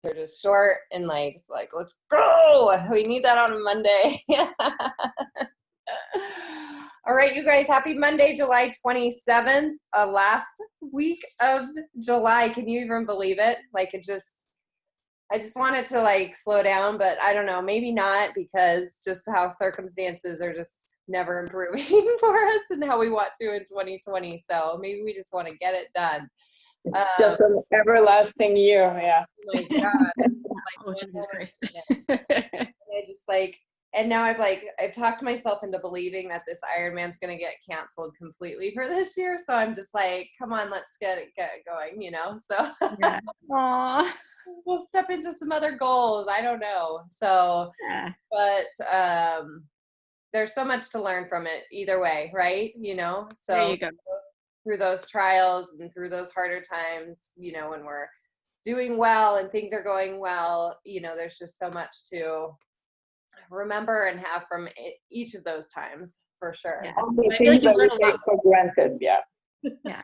They're just short and like, it's like, let's go. We need that on a Monday. All right, you guys, happy Monday, July 27th, last week of July. Can you even believe it? Like I just wanted to like slow down, but I don't know, maybe not, because just how circumstances are just never improving for us and how we want to in 2020. So maybe we just want to get it done. It's just an everlasting year, yeah. Oh my God. Like, oh, Jesus Christ. I just like, and now I've talked myself into believing that this Ironman's going to get canceled completely for this year. So I'm just like, come on, let's get it going, you know? So Yeah. Aww. we'll step into some other goals. I don't know. So, Yeah. but there's so much to learn from it either way, right? You know, so There you go. through those trials and through those harder times, you know, when we're doing well and things are going well, you know, there's just so much to remember and have from each of those times, for sure. Yeah. All the I feel things like you that we learn a take lot. for granted, yeah. Yeah.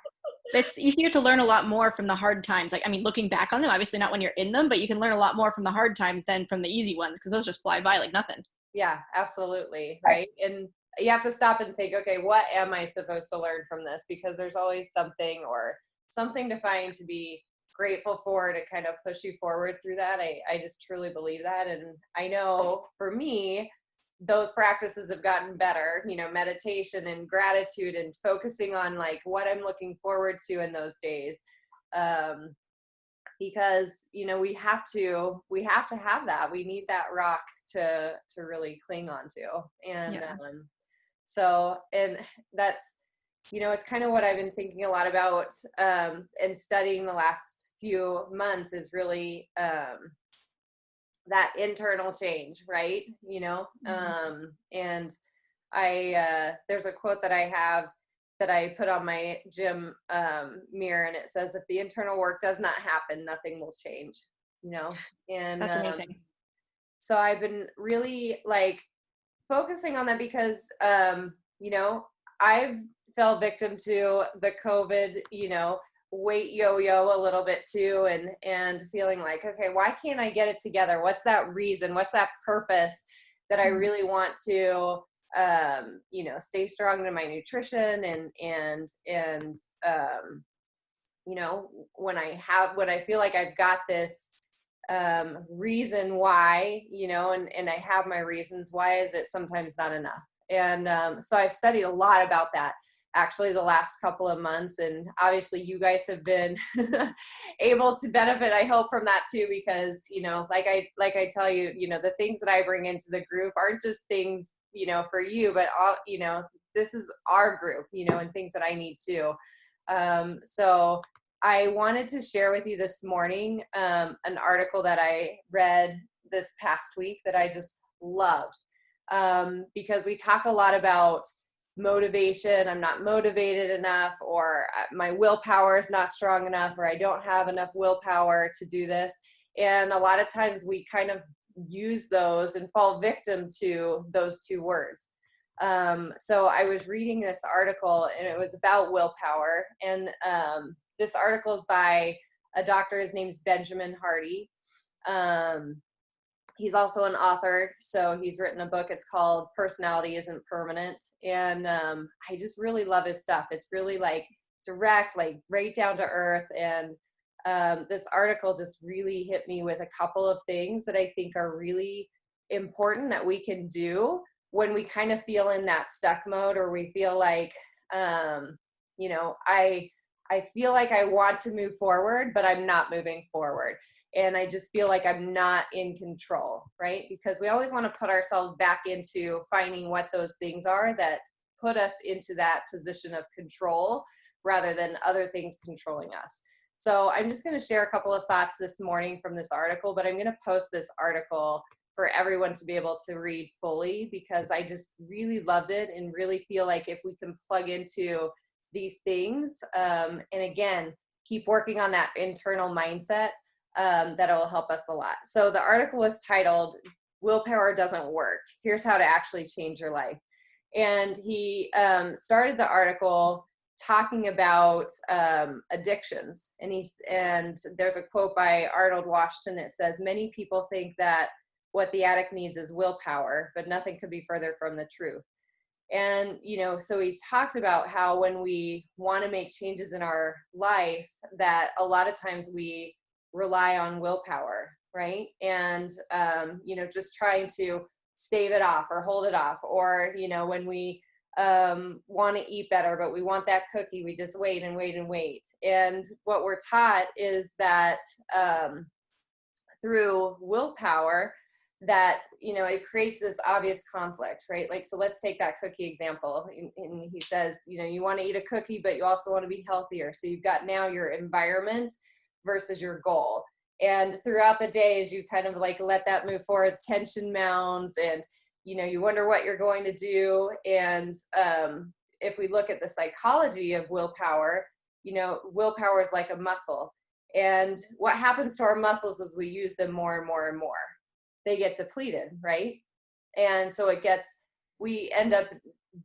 But it's easier to learn a lot more from the hard times. Like, I mean, looking back on them, obviously not when you're in them, but you can learn a lot more from the hard times than from the easy ones, because those just fly by like nothing. Yeah, absolutely. Right. And you have to stop and think, okay, what am I supposed to learn from this? Because there's always something to find to be grateful for, to kind of push you forward through that. I just truly believe that. And I know for me, those practices have gotten better, you know, meditation and gratitude and focusing on like what I'm looking forward to in those days. Because, you know, we have to have that. We need that rock to really cling on to. And Yeah. so, and that's, you know, it's kind of what I've been thinking a lot about and studying the last few months is really that internal change, right? You know, and there's a quote that I have that I put on my gym mirror, and it says, if the internal work does not happen, nothing will change, you know? And That's amazing. so I've been really like focusing on that because, you know, I've fell victim to the COVID, you know, weight yo-yo a little bit too, and feeling like, okay, why can't I get it together? What's that reason? What's that purpose that I really want to, you know, stay strong in my nutrition and you know, when I feel like I've got this reason why, you know, and I have my reasons, why is it sometimes not enough? And so I've studied a lot about that actually the last couple of months, and obviously you guys have been able to benefit, I hope, from that too, because, you know, like I tell you, you know, the things that I bring into the group aren't just things, you know, for you, but all, you know, this is our group, you know, and things that I need too. So I wanted to share with you this morning an article that I read this past week that I just loved, because we talk a lot about motivation. I'm not motivated enough, or my willpower is not strong enough, or I don't have enough willpower to do this. And a lot of times we kind of use those and fall victim to those two words. So I was reading this article, and it was about willpower. And this article is by a doctor. His name's Benjamin Hardy. He's also an author, so he's written a book. It's called Personality Isn't Permanent. And I just really love his stuff. It's really like direct, like right down to earth. And this article just really hit me with a couple of things that I think are really important that we can do when we kind of feel in that stuck mode, or we feel like, you know, I feel like I want to move forward, but I'm not moving forward. And I just feel like I'm not in control, right? Because we always want to put ourselves back into finding what those things are that put us into that position of control rather than other things controlling us. So I'm just going to share a couple of thoughts this morning from this article, but I'm going to post this article for everyone to be able to read fully, because I just really loved it and really feel like if we can plug into these things, and again, keep working on that internal mindset, that will help us a lot. So the article was titled, Willpower Doesn't Work. Here's how to actually change your life. And he started the article talking about addictions, and there's a quote by Arnold Washington that says, many people think that what the addict needs is willpower, but nothing could be further from the truth. And, so he's talked about how when we want to make changes in our life, that a lot of times we rely on willpower, right? And, just trying to stave it off or hold it off. Or, when we want to eat better, but we want that cookie, we just wait and wait and wait. And what we're taught is that through willpower, that it creates this obvious conflict, right? Like, so let's take that cookie example, and he says, you want to eat a cookie, but you also want to be healthier. So you've got now your environment versus your goal, and throughout the day, as you kind of like let that move forward, tension mounts, and you wonder what you're going to do. And if we look at the psychology of willpower, willpower is like a muscle, and what happens to our muscles is we use them more and more and more. They get depleted, right? And so we end up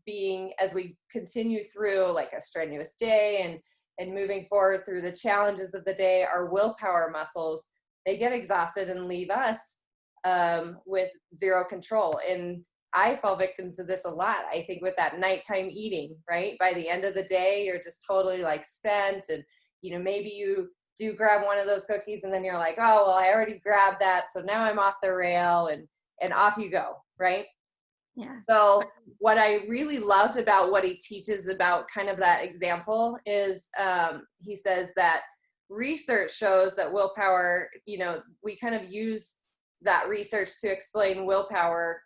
being, as we continue through like a strenuous day and moving forward through the challenges of the day, our willpower muscles, they get exhausted and leave us with zero control. And I fall victim to this a lot, I think, with that nighttime eating, right? By the end of the day, you're just totally like spent, and maybe you do grab one of those cookies and then you're like, oh, well, I already grabbed that, so now I'm off the rail, and off you go, right? Yeah. So what I really loved about what he teaches about kind of that example is he says that research shows that willpower, we kind of use that research to explain willpower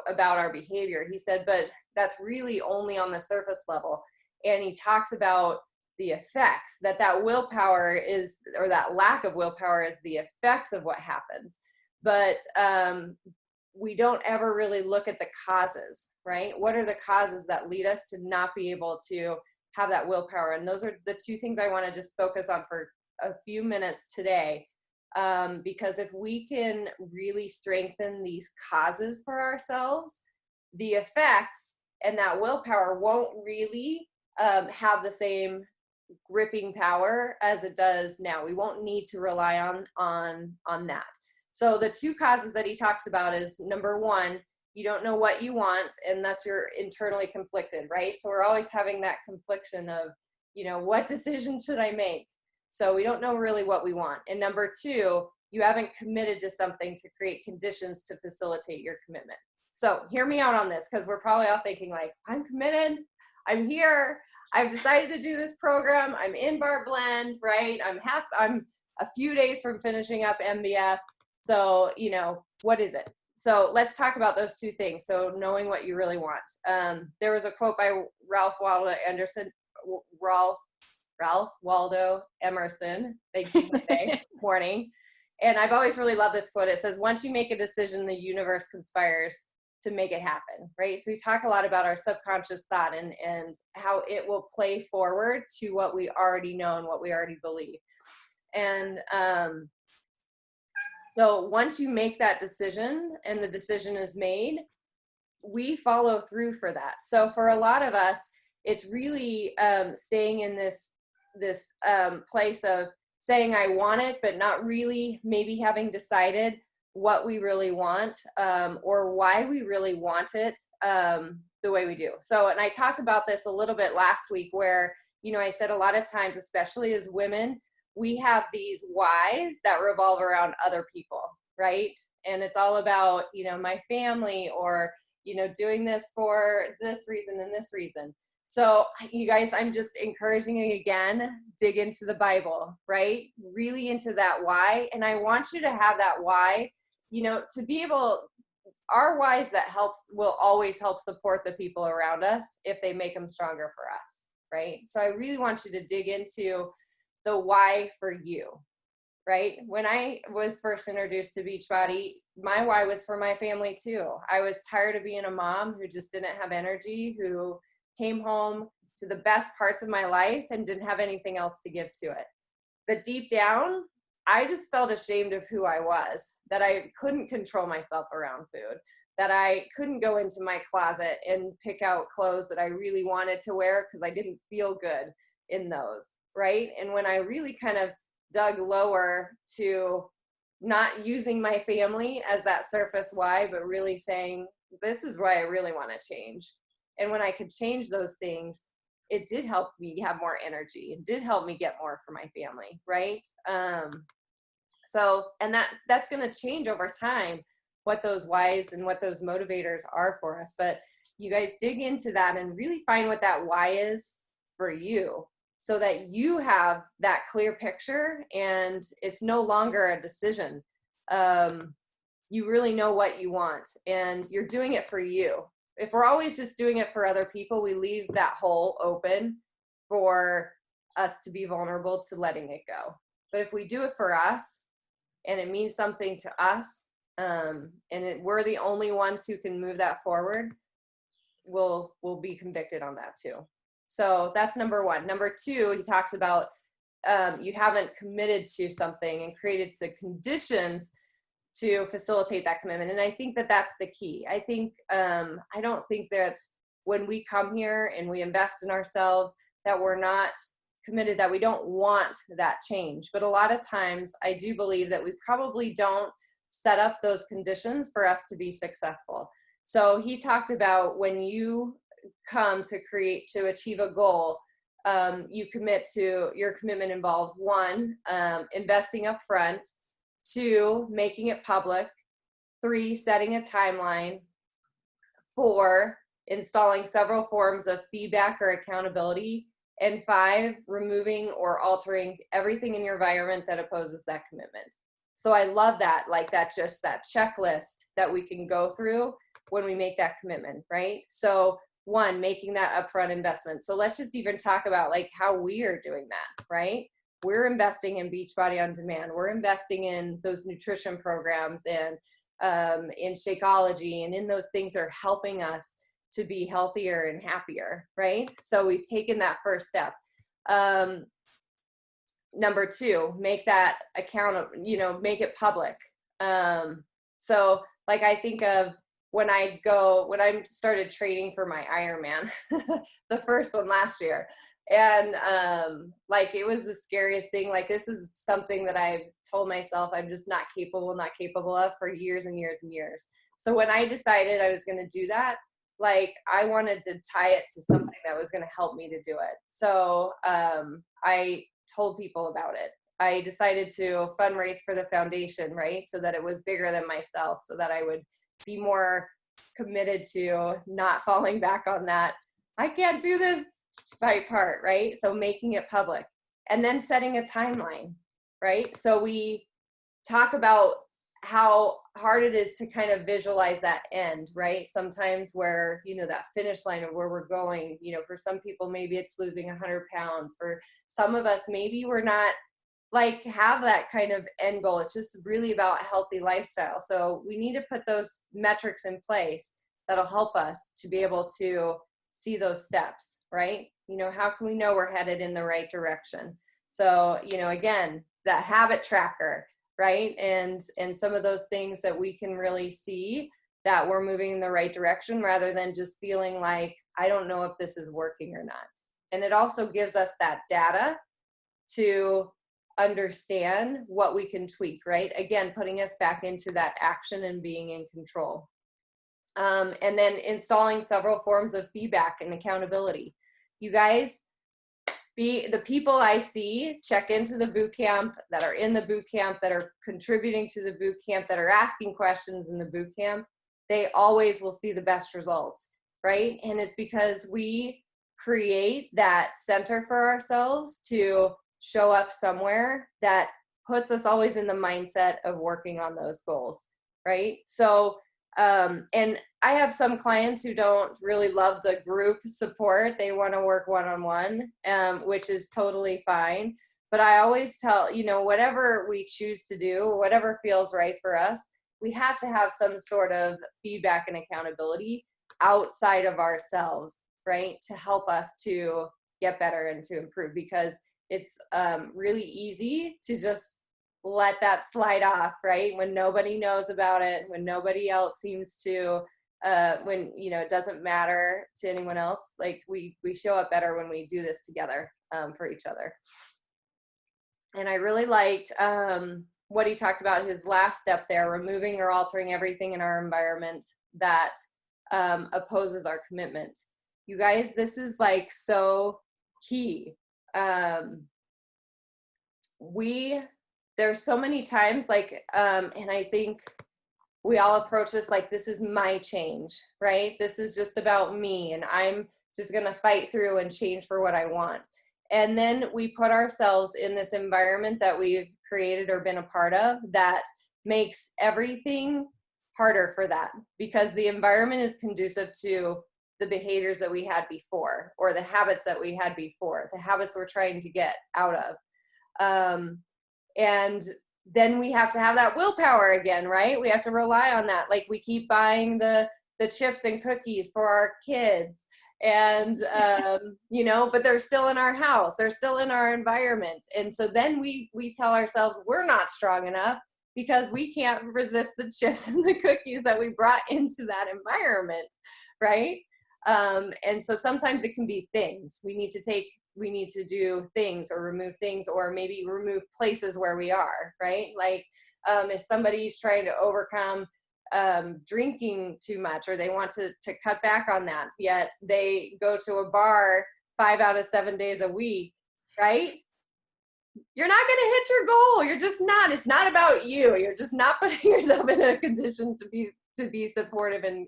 about our behavior. He said, but that's really only on the surface level. And he talks about the effects that willpower is, or that lack of willpower is the effects of what happens. But we don't ever really look at the causes, right? What are the causes that lead us to not be able to have that willpower? And those are the two things I want to just focus on for a few minutes today. Because if we can really strengthen these causes for ourselves, the effects and that willpower won't really have the same gripping power as it does now. We won't need to rely on that. So the two causes that he talks about is, number one, you don't know what you want, and thus you're internally conflicted, right? So we're always having that confliction of, what decision should I make? So we don't know really what we want. And number two, you haven't committed to something to create conditions to facilitate your commitment. So hear me out on this, because we're probably all thinking like, I'm committed, I'm here, I've decided to do this program, I'm in Bar Blend, right? I'm a few days from finishing up MBF. So, what is it? So let's talk about those two things. So knowing what you really want. There was a quote by Ralph Waldo Emerson. Thank you for today morning. And I've always really loved this quote. It says, once you make a decision, the universe conspires to make it happen, right? So we talk a lot about our subconscious thought and how it will play forward to what we already know and what we already believe. And so once you make that decision and the decision is made, we follow through for that. So for a lot of us, it's really staying in this place of saying I want it, but not really maybe having decided what we really want or why we really want it the way we do. So, and I talked about this a little bit last week where, I said a lot of times, especially as women, we have these whys that revolve around other people, right? And it's all about, my family or, doing this for this reason and this reason. So you guys, I'm just encouraging you again, dig into the Bible, right? Really into that why. And I want you to have that why, to be able, our whys that will always help support the people around us if they make them stronger for us, right? So I really want you to dig into the why for you, right? When I was first introduced to Beachbody, my why was for my family too. I was tired of being a mom who just didn't have energy, who came home to the best parts of my life and didn't have anything else to give to it. But deep down, I just felt ashamed of who I was, that I couldn't control myself around food, that I couldn't go into my closet and pick out clothes that I really wanted to wear because I didn't feel good in those, right? And when I really kind of dug lower to not using my family as that surface why, but really saying, this is why I really want to change. And when I could change those things, it did help me have more energy. It did help me get more for my family, right? So, and that's going to change over time, what those whys and what those motivators are for us. But you guys dig into that and really find what that why is for you, so that you have that clear picture and it's no longer a decision. You really know what you want and you're doing it for you. If we're always just doing it for other people, we leave that hole open for us to be vulnerable to letting it go. But if we do it for us and it means something to us, we're the only ones who can move that forward, we'll be convicted on that too. So that's number one. Number two, he talks about you haven't committed to something and created the conditions to facilitate that commitment. And I think that that's the key. I think, I don't think that when we come here and we invest in ourselves, that we're not committed, that we don't want that change. But a lot of times I do believe that we probably don't set up those conditions for us to be successful. So he talked about when you come to achieve a goal, you commit to, your commitment involves 1, investing up front, 2, making it public, 3, setting a timeline, 4, installing several forms of feedback or accountability, and 5, removing or altering everything in your environment that opposes that commitment. So I love that, like that, just that checklist that we can go through when we make that commitment, right? So 1, making that upfront investment. So let's just even talk about like how we are doing that, right? We're investing in Beachbody On Demand. We're investing in those nutrition programs and in Shakeology, and in those things that are helping us to be healthier and happier, right? So we've taken that first step. Number 2, make that account, make it public. So like I think of when I started training for my Ironman, the first one last year. And like it was the scariest thing. Like this is something that I've told myself I'm just not capable of for years and years and years. So when I decided I was going to do that, like I wanted to tie it to something that was going to help me to do it. So I told people about it. I decided to fundraise for the foundation, right? So that it was bigger than myself, so that I would be more committed to not falling back on that I can't do this fight part, right? So making it public and then setting a timeline, right? So we talk about how hard it is to kind of visualize that end, right? Sometimes where, that finish line of where we're going, for some people, maybe it's losing 100 pounds. For some of us, maybe we're not like have that kind of end goal. It's just really about a healthy lifestyle. So we need to put those metrics in place that'll help us to be able to see those steps, right? How can we know we're headed in the right direction? So, again, that habit tracker, right? And some of those things that we can really see that we're moving in the right direction, rather than just feeling like, I don't know if this is working or not. And it also gives us that data to understand what we can tweak, right? Again, putting us back into that action and being in control. And then installing several forms of feedback and accountability. You guys, the people I see check into the boot camp, that are in the boot camp, that are contributing to the boot camp, that are asking questions in the boot camp, they always will see the best results, right? And it's because we create that center for ourselves to show up somewhere that puts us always in the mindset of working on those goals, right? So, and I have some clients who don't really love the group support. They want to work one-on-one, which is totally fine. But I always tell, whatever we choose to do, whatever feels right for us, we have to have some sort of feedback and accountability outside of ourselves, right? To help us to get better and to improve, because it's really easy to just let that slide off, right? When nobody knows about it, when nobody else seems to, when, you know, it doesn't matter to anyone else, like we show up better when we do this together, for each other. And I really liked what he talked about, his last step there, removing or altering everything in our environment that opposes our commitment. You guys, this is like so key. There's so many times like, and I think we all approach this like, this is my change, right? This is just about me, and I'm just gonna fight through and change for what I want. And then we put ourselves in this environment that we've created or been a part of that makes everything harder for that, because the environment is conducive to the behaviors that we had before, or the habits that we had before, the habits we're trying to get out of. And then we have to have that willpower again, right? We have to rely on that. Like, we keep buying the chips and cookies for our kids, and you know, but they're still in our house, they're still in our environment. And so then we tell ourselves we're not strong enough because we can't resist the chips and the cookies that we brought into that environment, right? And so sometimes it can be things we need to do things, or remove things, or maybe remove places where we are, right? Like, if somebody's trying to overcome drinking too much, or they want to cut back on that, yet they go to a bar 5 out of 7 days a week, right? You're not going to hit your goal. You're just not. It's not about you. You're just not putting yourself in a condition to be supportive and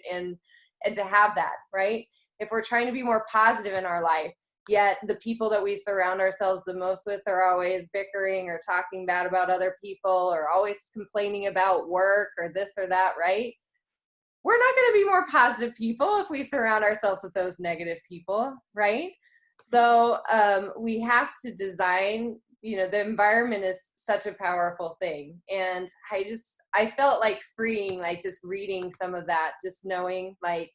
to have that, right? If we're trying to be more positive in our life, yet the people that we surround ourselves the most with are always bickering or talking bad about other people, or always complaining about work or this or that, right? We're not going to be more positive people if we surround ourselves with those negative people, right? So we have to design, you know, the environment is such a powerful thing. And I felt like freeing, like just reading some of that, just knowing like,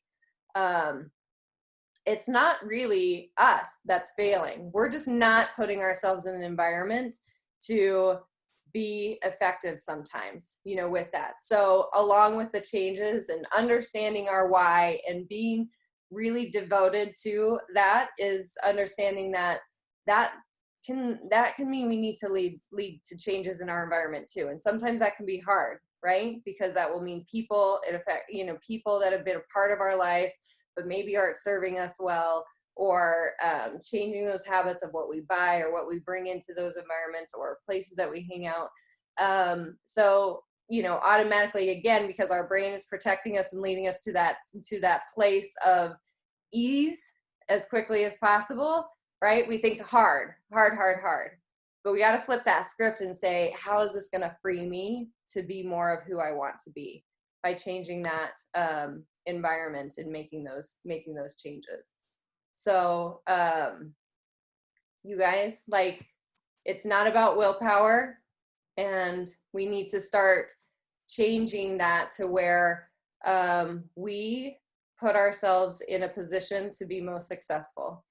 it's not really us that's failing. We're just not putting ourselves in an environment to be effective sometimes, you know, with that. So along with the changes and understanding our why and being really devoted to that, is understanding that can mean we need to lead to changes in our environment too. And sometimes that can be hard, right? Because that will mean people that have been a part of our lives but maybe aren't serving us well, or changing those habits of what we buy or what we bring into those environments or places that we hang out. So, you know, automatically, again, because our brain is protecting us and leading us to that place of ease as quickly as possible, right? We think hard. But we got to flip that script and say, how is this going to free me to be more of who I want to be, by changing that environment and making those changes. So you guys, like, it's not about willpower, and we need to start changing that to where we put ourselves in a position to be most successful.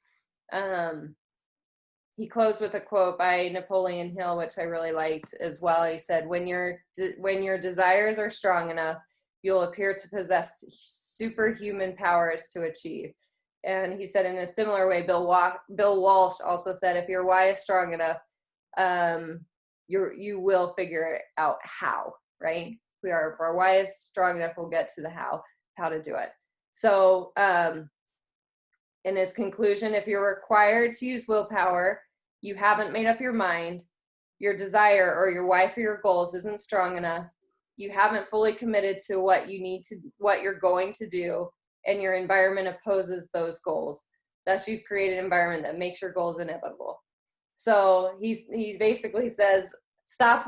He closed with a quote by Napoleon Hill, which I really liked as well. He said, when your desires are strong enough, you'll appear to possess superhuman powers to achieve. And he said in a similar way, Bill Walsh also said, if your why is strong enough, you will figure out how, right? If our why is strong enough, we'll get to the how to do it. So in his conclusion, if you're required to use willpower, you haven't made up your mind, your desire or your why for your goals isn't strong enough, you haven't fully committed to what you're going to do, and your environment opposes those goals. Thus, you've created an environment that makes your goals inevitable. So he basically says, stop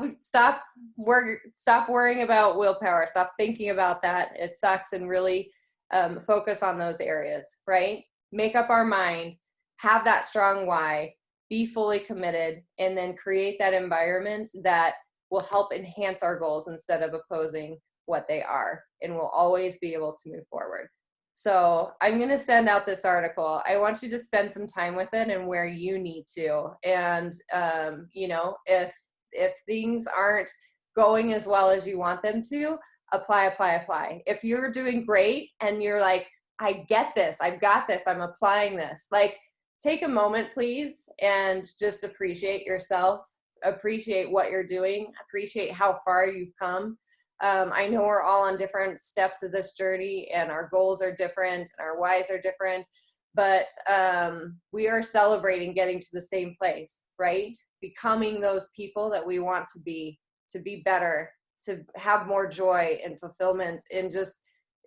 worrying about willpower. Stop thinking about that. It sucks, and really focus on those areas, right? Make up our mind, have that strong why, be fully committed, and then create that environment that will help enhance our goals instead of opposing what they are, and we'll always be able to move forward. So I'm going to send out this article. I want you to spend some time with it and where you need to. And, you know, if if things aren't going as well as you want them to, apply. If you're doing great and you're like, I get this, I've got this, I'm applying this, like, take a moment, please, and just appreciate yourself, appreciate what you're doing, appreciate how far you've come. I know we're all on different steps of this journey, and our goals are different, and our whys are different, but we are celebrating getting to the same place, right? Becoming those people that we want to be better, to have more joy and fulfillment, and just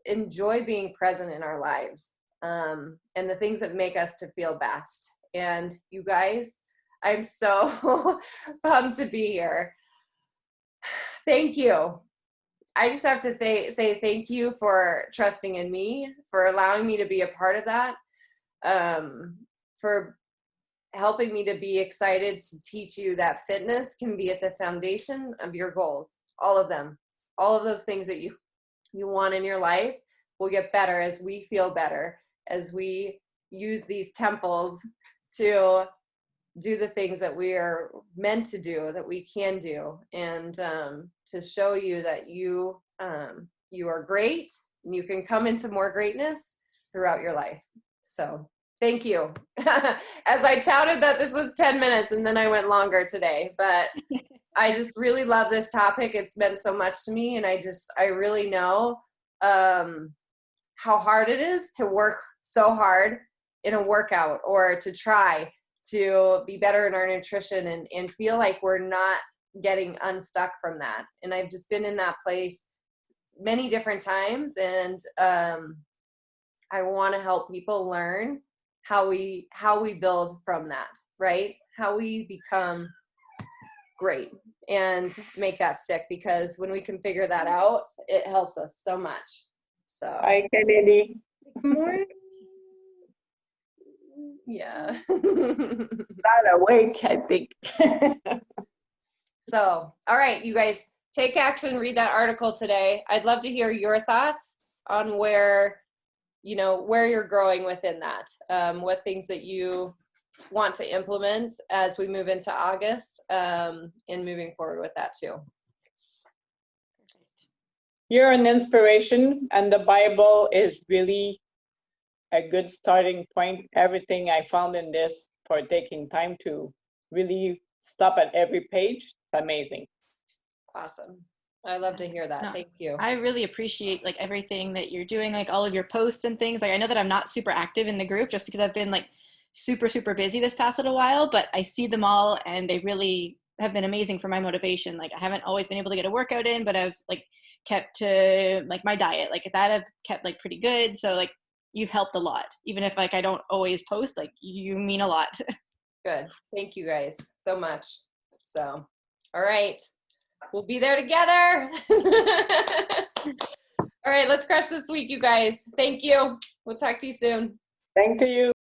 enjoy being present in our lives, and the things that make us to feel best. And you guys, I'm so pumped to be here. Thank you. I just have to say thank you for trusting in me, for allowing me to be a part of that, for helping me to be excited to teach you that fitness can be at the foundation of your goals. All of them, all of those things that you want in your life will get better as we feel better, as we use these temples to do the things that we are meant to do, that we can do, and to show you that you are great, and you can come into more greatness throughout your life. So thank you. As I touted that this was 10 minutes and then I went longer today, but I just really love this topic. It's meant so much to me, and I really know how hard it is to work so hard in a workout, or to try to be better in our nutrition, and feel like we're not getting unstuck from that. And I've just been in that place many different times, and I want to help people learn how we build from that, right? How we become great and make that stick, because when we can figure that out, it helps us so much. So Hi, Kennedy. good morning. Yeah. Not awake, I think. So, all right, you guys, take action, read that article today. I'd love to hear your thoughts on where you're growing within that, what things that you want to implement as we move into August, and moving forward with that too. You're an inspiration, and the Bible is really a good starting point. Everything I found in this, for taking time to really stop at every page, it's amazing. Awesome. I love to hear that. No, Thank you. I really appreciate like everything that you're doing, like all of your posts and things. Like I know that I'm not super active in the group just because I've been like super busy this past little while, but I see them all and they really have been amazing for my motivation. Like I haven't always been able to get a workout in, but I've like kept to like my diet, like that I've kept like pretty good. So like you've helped a lot, even if like I don't always post, like you mean a lot. Good. Thank you guys so much. So, all right. We'll be there together. All right, let's crush this week, you guys. Thank you. We'll talk to you soon. Thank you.